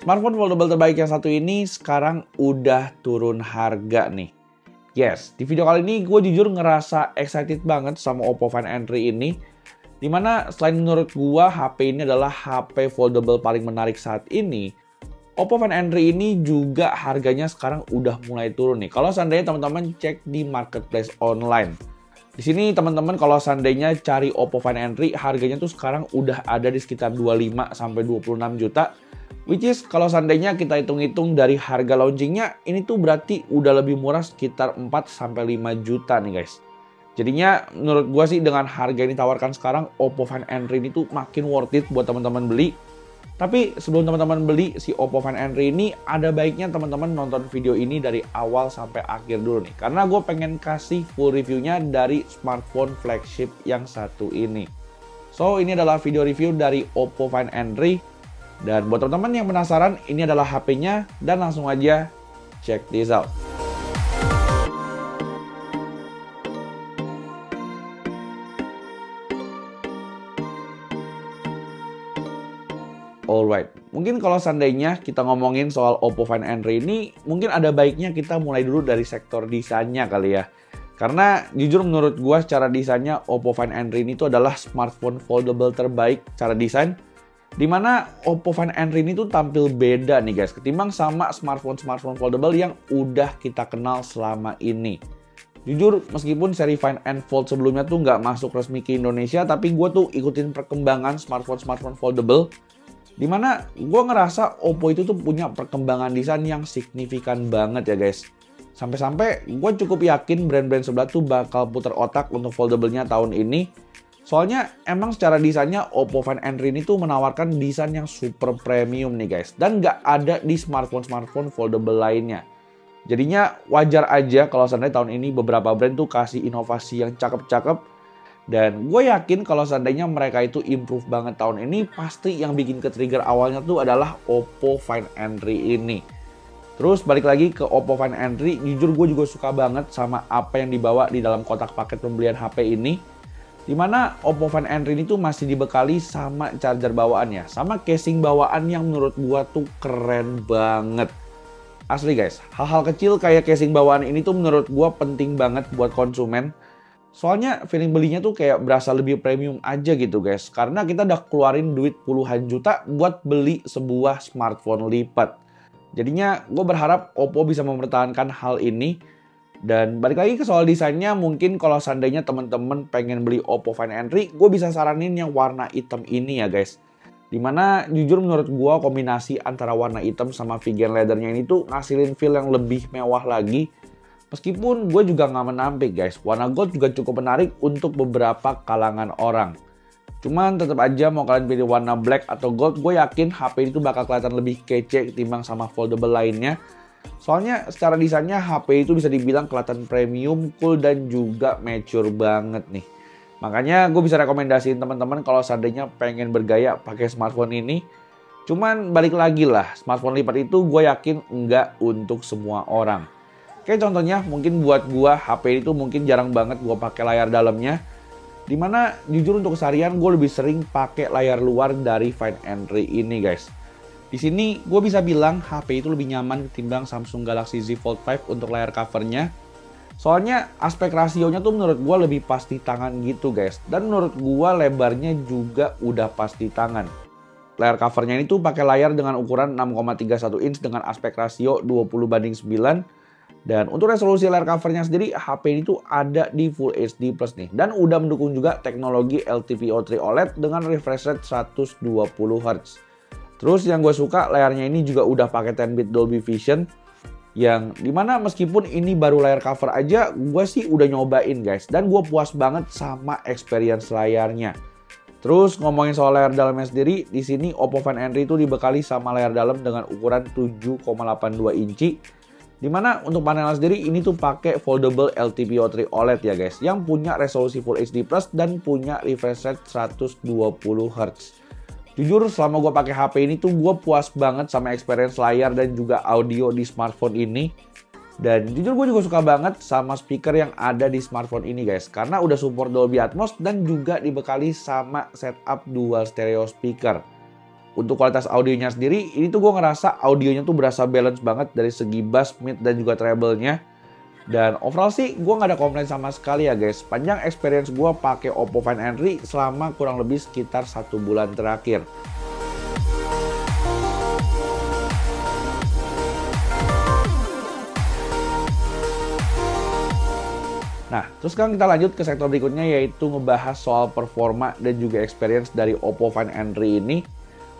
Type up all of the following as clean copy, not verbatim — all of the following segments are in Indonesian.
Smartphone foldable terbaik yang satu ini sekarang udah turun harga nih. Yes, di video kali ini gue jujur ngerasa excited banget sama Oppo Find N3 ini. Dimana selain menurut gue HP ini adalah HP foldable paling menarik saat ini, Oppo Find N3 ini juga harganya sekarang udah mulai turun nih. Kalau seandainya teman-teman cek di marketplace online. Di sini teman-teman kalau seandainya cari Oppo Find N3 harganya tuh sekarang udah ada di sekitar 25 sampai 26 juta. Which is kalau seandainya kita hitung-hitung dari harga launchingnya, ini tuh berarti udah lebih murah sekitar 4 sampai 5 juta nih guys. Jadinya menurut gua sih dengan harga ini tawarkan sekarang, Oppo Find N3 ini tuh makin worth it buat teman-teman beli. Tapi sebelum teman-teman beli si Oppo Find N3 ini, ada baiknya teman-teman nonton video ini dari awal sampai akhir dulu nih. Karena gue pengen kasih full reviewnya dari smartphone flagship yang satu ini. So ini adalah video review dari Oppo Find N3. Dan buat teman-teman yang penasaran, ini adalah HP-nya dan langsung aja check this out. Alright, mungkin kalau seandainya kita ngomongin soal Oppo Find N3 ini, mungkin ada baiknya kita mulai dulu dari sektor desainnya kali ya. Karena jujur menurut gua secara desainnya Oppo Find N3 ini tuh adalah smartphone foldable terbaik secara desain. Dimana Oppo Find N3 ini tuh tampil beda nih guys, ketimbang sama smartphone foldable yang udah kita kenal selama ini. Jujur, meskipun seri Find N Fold sebelumnya tuh nggak masuk resmi ke Indonesia, tapi gue tuh ikutin perkembangan smartphone foldable. Dimana gue ngerasa Oppo itu tuh punya perkembangan desain yang signifikan banget ya guys. Sampai-sampai gue cukup yakin brand-brand sebelah tuh bakal puter otak untuk foldablenya tahun ini. Soalnya emang secara desainnya Oppo Find N3 ini tuh menawarkan desain yang super premium nih guys. Dan nggak ada di smartphone foldable lainnya. Jadinya wajar aja kalau seandainya tahun ini beberapa brand tuh kasih inovasi yang cakep-cakep. Dan gue yakin kalau seandainya mereka itu improve banget tahun ini, pasti yang bikin ke-trigger awalnya tuh adalah Oppo Find N3 ini. Terus balik lagi ke Oppo Find N3, jujur gue juga suka banget sama apa yang dibawa di dalam kotak paket pembelian HP ini. Dimana Oppo Find N3 ini tuh masih dibekali sama charger bawaannya, sama casing bawaan yang menurut gua tuh keren banget. Asli guys, hal-hal kecil kayak casing bawaan ini tuh menurut gua penting banget buat konsumen. Soalnya feeling belinya tuh kayak berasa lebih premium aja gitu guys, karena kita udah keluarin duit puluhan juta buat beli sebuah smartphone lipat. Jadinya gue berharap Oppo bisa mempertahankan hal ini. Dan balik lagi ke soal desainnya, mungkin kalau seandainya teman-teman pengen beli Oppo Find N3, gue bisa saranin yang warna hitam ini ya guys. Dimana jujur menurut gue kombinasi antara warna hitam sama vegan leathernya ini tuh ngasilin feel yang lebih mewah lagi. Meskipun gue juga nggak menampik guys, warna gold juga cukup menarik untuk beberapa kalangan orang. Cuman tetap aja mau kalian pilih warna black atau gold, gue yakin HP itu bakal kelihatan lebih kece ketimbang sama foldable lainnya. Soalnya secara desainnya HP itu bisa dibilang kelihatan premium, cool, dan juga mature banget nih. Makanya gue bisa rekomendasiin teman-teman kalau seandainya pengen bergaya pakai smartphone ini. Cuman balik lagi lah, smartphone lipat itu gue yakin enggak untuk semua orang. Kayak contohnya mungkin buat gue HP itu mungkin jarang banget gue pakai layar dalamnya. Dimana jujur untuk keseharian gue lebih sering pakai layar luar dari Find N3 ini guys. Di sini gue bisa bilang HP itu lebih nyaman ketimbang Samsung Galaxy Z Fold 5 untuk layar covernya. Soalnya aspek rasionya tuh menurut gue lebih pas di tangan gitu guys. Dan menurut gue lebarnya juga udah pas di tangan. Layar covernya ini tuh pakai layar dengan ukuran 6,31 inch dengan aspek rasio 20:9. Dan untuk resolusi layar covernya sendiri, HP ini tuh ada di Full HD Plus nih. Dan udah mendukung juga teknologi LTPO3 OLED dengan refresh rate 120 Hz. Terus yang gue suka layarnya ini juga udah pakai 10-bit Dolby Vision. Yang dimana meskipun ini baru layar cover aja, gue sih udah nyobain guys. Dan gue puas banget sama experience layarnya. Terus ngomongin soal layar dalamnya sendiri, di sini Oppo Find N3 itu dibekali sama layar dalam dengan ukuran 7,82 inci. Dimana untuk panelnya sendiri ini tuh pakai foldable LTPO3 OLED ya guys. Yang punya resolusi Full HD Plus dan punya refresh rate 120 Hz. Jujur selama gue pakai HP ini tuh gue puas banget sama experience layar dan juga audio di smartphone ini. Dan jujur gue juga suka banget sama speaker yang ada di smartphone ini guys. Karena udah support Dolby Atmos dan juga dibekali sama setup dual stereo speaker. Untuk kualitas audionya sendiri, ini tuh gue ngerasa audionya tuh berasa balance banget dari segi bass, mid, dan juga treble-nya. Dan overall sih gue nggak ada komplain sama sekali ya guys. Panjang experience gue pakai Oppo Find N3 selama kurang lebih sekitar 1 bulan terakhir. Nah, terus sekarang kita lanjut ke sektor berikutnya, yaitu ngebahas soal performa dan juga experience dari Oppo Find N3 ini.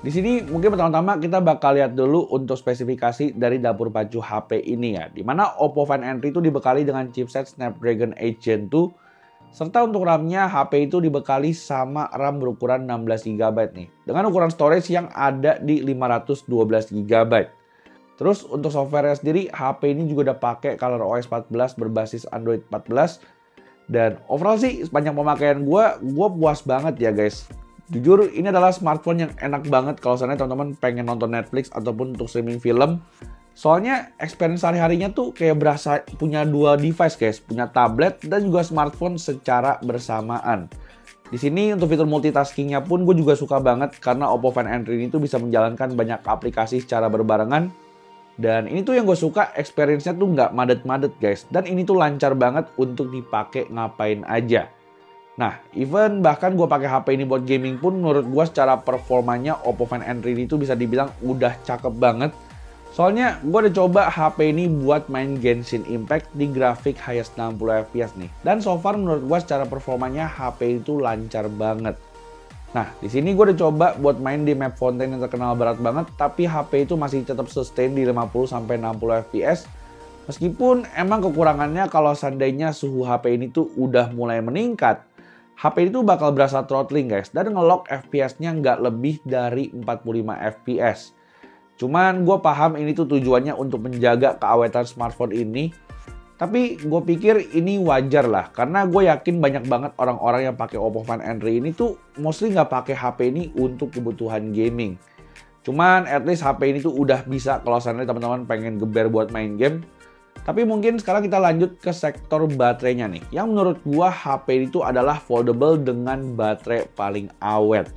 Di sini mungkin pertama-tama kita bakal lihat dulu untuk spesifikasi dari dapur pacu HP ini ya. Dimana Oppo Find N3 itu dibekali dengan chipset Snapdragon 8 Gen 2. Serta untuk RAM-nya HP itu dibekali sama RAM berukuran 16 GB nih. Dengan ukuran storage yang ada di 512 GB. Terus untuk software sendiri, HP ini juga udah pakai ColorOS 14 berbasis Android 14. Dan overall sih sepanjang pemakaian gue puas banget ya guys. Jujur ini adalah smartphone yang enak banget kalau seandainya teman-teman pengen nonton Netflix ataupun untuk streaming film. Soalnya experience sehari-harinya tuh kayak berasa punya dua device guys. Punya tablet dan juga smartphone secara bersamaan. Di sini untuk fitur multitaskingnya pun gue juga suka banget karena Oppo Find N3 ini tuh bisa menjalankan banyak aplikasi secara berbarengan. Dan ini tuh yang gue suka, experience-nya tuh nggak madet-madet guys. Dan ini tuh lancar banget untuk dipakai ngapain aja. Nah, even bahkan gue pakai HP ini buat gaming pun menurut gue secara performanya Oppo Find N3 itu bisa dibilang udah cakep banget. Soalnya gue udah coba HP ini buat main Genshin Impact di grafik highest 60 fps nih. Dan so far menurut gue secara performanya HP itu lancar banget. Nah, di sini gue udah coba buat main di map Fontaine yang terkenal berat banget, tapi HP itu masih tetap sustain di 50-60 fps. Meskipun emang kekurangannya kalau seandainya suhu HP ini tuh udah mulai meningkat, HP itu bakal berasa throttling guys, dan nge-lock FPS-nya nggak lebih dari 45 fps. Cuman gue paham ini tuh tujuannya untuk menjaga keawetan smartphone ini. Tapi gue pikir ini wajar lah, karena gue yakin banyak banget orang-orang yang pakai Oppo Find N3 ini tuh mostly nggak pakai HP ini untuk kebutuhan gaming. Cuman at least HP ini tuh udah bisa kalau seandainya teman-teman pengen geber buat main game. Tapi mungkin sekarang kita lanjut ke sektor baterainya nih, yang menurut gue HP itu adalah foldable dengan baterai paling awet.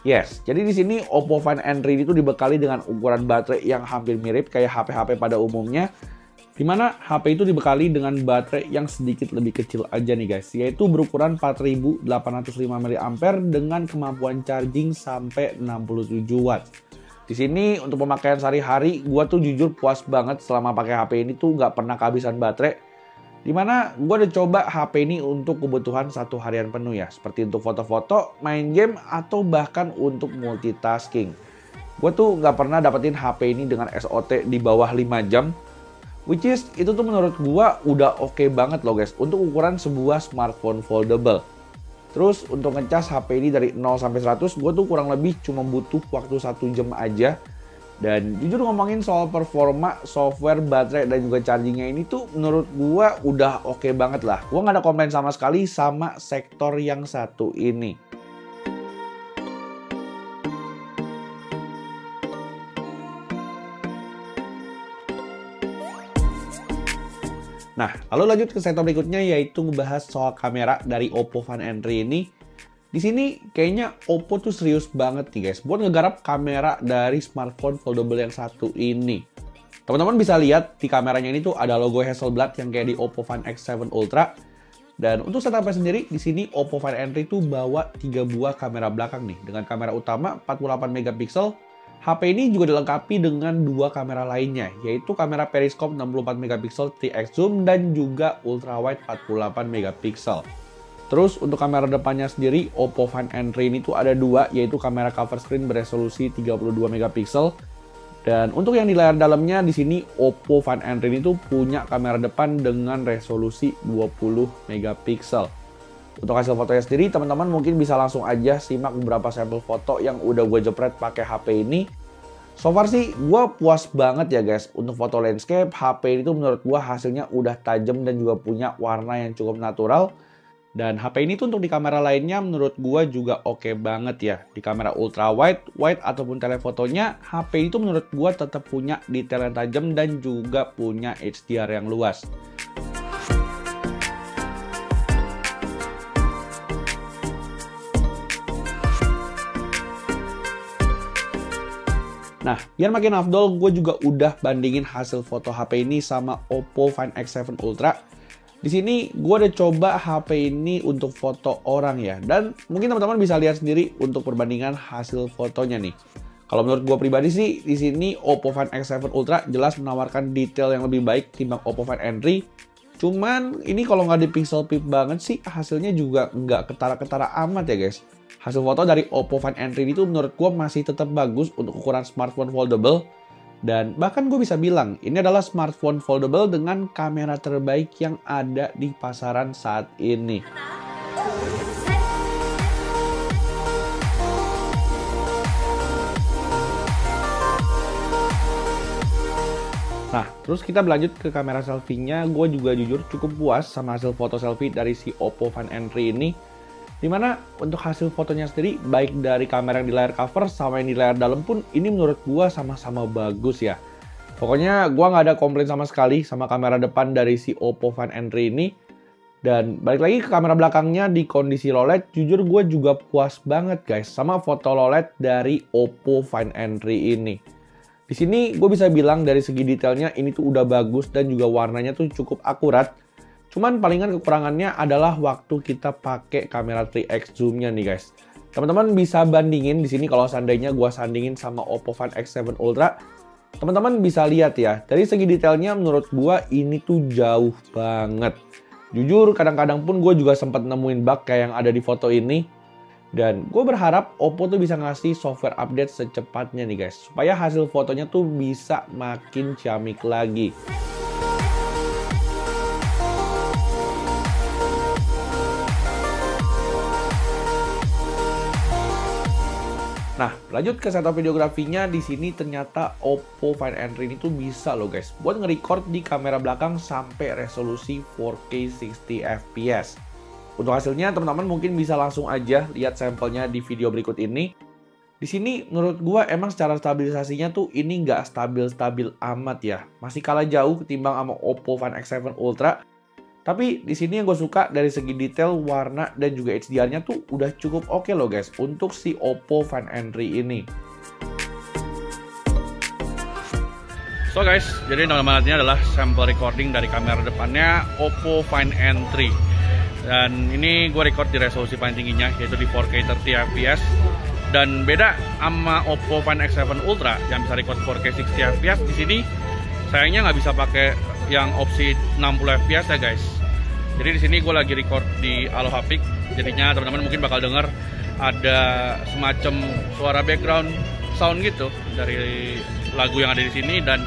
Yes, jadi di sini Oppo Find N3 itu dibekali dengan ukuran baterai yang hampir mirip kayak HP-HP pada umumnya. Dimana HP itu dibekali dengan baterai yang sedikit lebih kecil aja nih guys, yaitu berukuran 4805 mAh dengan kemampuan charging sampai 67 watt. Di sini untuk pemakaian sehari-hari, gua tuh jujur puas banget selama pakai HP ini tuh nggak pernah kehabisan baterai. Dimana gua udah coba HP ini untuk kebutuhan satu harian penuh ya, seperti untuk foto-foto, main game, atau bahkan untuk multitasking. Gua tuh nggak pernah dapetin HP ini dengan SOT di bawah 5 jam. Which is, itu tuh menurut gua udah oke banget loh guys, untuk ukuran sebuah smartphone foldable. Terus untuk ngecas HP ini dari 0 sampai 100, gua tuh kurang lebih cuma butuh waktu 1 jam aja. Dan jujur ngomongin soal performa, software, baterai, dan juga chargingnya ini tuh menurut gua udah oke banget lah. Gua nggak ada komplain sama sekali sama sektor yang satu ini. Nah, lalu lanjut ke sektor berikutnya, yaitu ngebahas soal kamera dari Oppo Find N3 ini. Di sini kayaknya Oppo tuh serius banget nih guys buat ngegarap kamera dari smartphone foldable yang satu ini. Teman-teman bisa lihat di kameranya ini tuh ada logo Hasselblad yang kayak di Oppo Find X7 Ultra. Dan untuk setupnya sendiri, di sini Oppo Find N3 tuh bawa 3 buah kamera belakang nih, dengan kamera utama 48 megapiksel. HP ini juga dilengkapi dengan 2 kamera lainnya, yaitu kamera periskop 64 megapiksel 3x zoom dan juga ultrawide 48 megapiksel. Terus untuk kamera depannya sendiri, Oppo Find N3 ini tuh ada 2, yaitu kamera cover screen beresolusi 32 megapiksel. Dan untuk yang di layar dalamnya, di sini Oppo Find N3 ini tuh punya kamera depan dengan resolusi 20 megapiksel. Untuk hasil fotonya sendiri, teman-teman mungkin bisa langsung aja simak beberapa sampel foto yang udah gue jepret pakai HP ini. So far sih, gue puas banget ya guys. Untuk foto landscape, HP ini tuh menurut gue hasilnya udah tajam dan juga punya warna yang cukup natural. Dan HP ini tuh untuk di kamera lainnya menurut gue juga oke banget ya. Di kamera ultra wide, wide ataupun telefotonya, HP itu menurut gue tetap punya detail yang tajam dan juga punya HDR yang luas. Nah, biar makin afdol, gue juga udah bandingin hasil foto HP ini sama Oppo Find X7 Ultra. Di sini gue udah coba HP ini untuk foto orang ya, dan mungkin teman-teman bisa lihat sendiri untuk perbandingan hasil fotonya nih. Kalau menurut gue pribadi sih, di sini Oppo Find X7 Ultra jelas menawarkan detail yang lebih baik timbang Oppo Find N3. Cuman ini kalau nggak di pixel peep banget sih, hasilnya juga nggak ketara-ketara amat ya guys. Hasil foto dari Oppo Find N3 itu menurut gue masih tetap bagus untuk ukuran smartphone foldable. Dan bahkan gue bisa bilang, ini adalah smartphone foldable dengan kamera terbaik yang ada di pasaran saat ini. Nah, terus kita berlanjut ke kamera selfie-nya. Gue juga jujur cukup puas sama hasil foto selfie dari si Oppo Find N3 ini. Dimana untuk hasil fotonya sendiri, baik dari kamera yang di layar cover sama yang di layar dalam pun, ini menurut gue sama-sama bagus ya. Pokoknya gue nggak ada komplain sama sekali sama kamera depan dari si Oppo Find N3 ini. Dan balik lagi ke kamera belakangnya di kondisi low light, jujur gue juga puas banget guys sama foto low light dari Oppo Find N3 ini. Di sini gue bisa bilang dari segi detailnya ini tuh udah bagus dan juga warnanya tuh cukup akurat. Cuman palingan kekurangannya adalah waktu kita pakai kamera 3x zoom-nya nih guys. Teman-teman bisa bandingin di sini kalau seandainya gue sandingin sama Oppo Find X7 Ultra. Teman-teman bisa lihat ya, dari segi detailnya menurut gue ini tuh jauh banget. Jujur kadang-kadang pun gue juga sempat nemuin bug kayak yang ada di foto ini. Dan gue berharap Oppo tuh bisa ngasih software update secepatnya nih guys, supaya hasil fotonya tuh bisa makin ciamik lagi. Nah, lanjut ke setup videografinya. Di sini ternyata Oppo Find N3 ini tuh bisa loh guys, buat nge-record di kamera belakang sampai resolusi 4K 60 fps. Untuk hasilnya teman-teman mungkin bisa langsung aja lihat sampelnya di video berikut ini. Di sini menurut gua emang secara stabilisasinya tuh ini nggak stabil-stabil amat ya. Masih kalah jauh ketimbang sama Oppo Find X7 Ultra. Tapi di sini yang gue suka dari segi detail, warna, dan juga HDR-nya tuh udah cukup oke loh guys untuk si Oppo Find N3 ini. So guys, jadi teman-teman ini adalah sampel recording dari kamera depannya Oppo Find N3. Dan ini gue record di resolusi paling tingginya, yaitu di 4K 30 fps. Dan beda sama Oppo Find X7 Ultra yang bisa record 4K 60 fps. Di sini sayangnya nggak bisa pakai yang opsi 60 fps ya guys. Jadi di sini gue lagi record di Aloha Peak. Jadinya teman-teman mungkin bakal denger ada semacam suara background sound gitu dari lagu yang ada di sini. Dan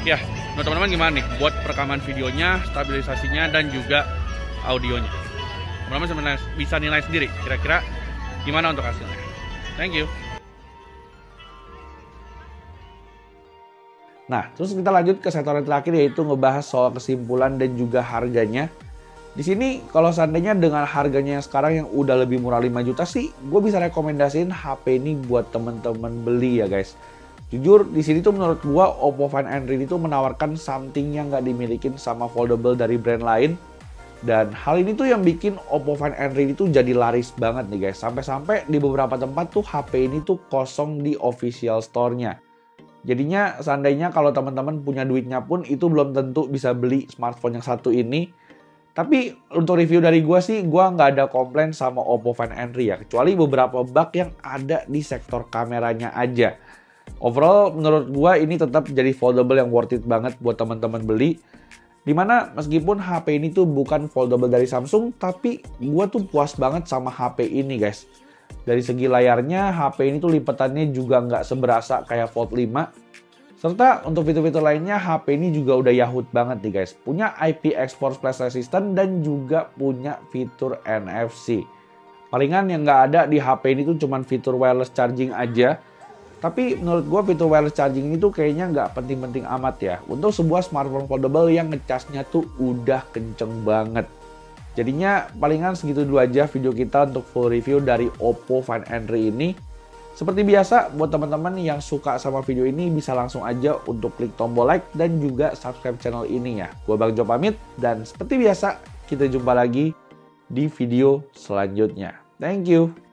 ya, menurut teman-teman gimana nih buat perekaman videonya, stabilisasinya, dan juga audionya? Teman-teman bisa nilai sendiri kira-kira gimana untuk hasilnya. Thank you. Nah, terus kita lanjut ke sektor yang terakhir, yaitu ngebahas soal kesimpulan dan juga harganya. Di sini kalau seandainya dengan harganya yang sekarang yang udah lebih murah 5 juta sih, gue bisa rekomendasiin HP ini buat temen-temen beli ya guys. Jujur di sini tuh menurut gue Oppo Find N3 itu menawarkan something yang nggak dimilikin sama foldable dari brand lain. Dan hal ini tuh yang bikin Oppo Find N3 itu jadi laris banget nih guys. Sampai-sampai di beberapa tempat tuh HP ini tuh kosong di official store-nya. Jadinya seandainya kalau teman-teman punya duitnya pun itu belum tentu bisa beli smartphone yang satu ini. Tapi untuk review dari gue sih, gue nggak ada komplain sama Oppo Find N3 ya. Kecuali beberapa bug yang ada di sektor kameranya aja. Overall menurut gue ini tetap jadi foldable yang worth it banget buat teman-teman beli. Dimana meskipun HP ini tuh bukan foldable dari Samsung, tapi gue tuh puas banget sama HP ini guys. Dari segi layarnya, HP ini tuh lipatannya juga nggak seberasa kayak Fold 5. Serta untuk fitur-fitur lainnya, HP ini juga udah Yahoo banget nih guys. Punya IP64 flash resistant dan juga punya fitur NFC. Palingan yang nggak ada di HP ini tuh cuman fitur wireless charging aja. Tapi menurut gue fitur wireless charging ini tuh kayaknya nggak penting-penting amat ya. Untuk sebuah smartphone foldable yang ngecasnya tuh udah kenceng banget. Jadinya palingan segitu dulu aja video kita untuk full review dari Oppo Find N3 ini. Seperti biasa, buat teman-teman yang suka sama video ini bisa langsung aja untuk klik tombol like dan juga subscribe channel ini ya. Gue Bang Jo pamit dan seperti biasa kita jumpa lagi di video selanjutnya. Thank you.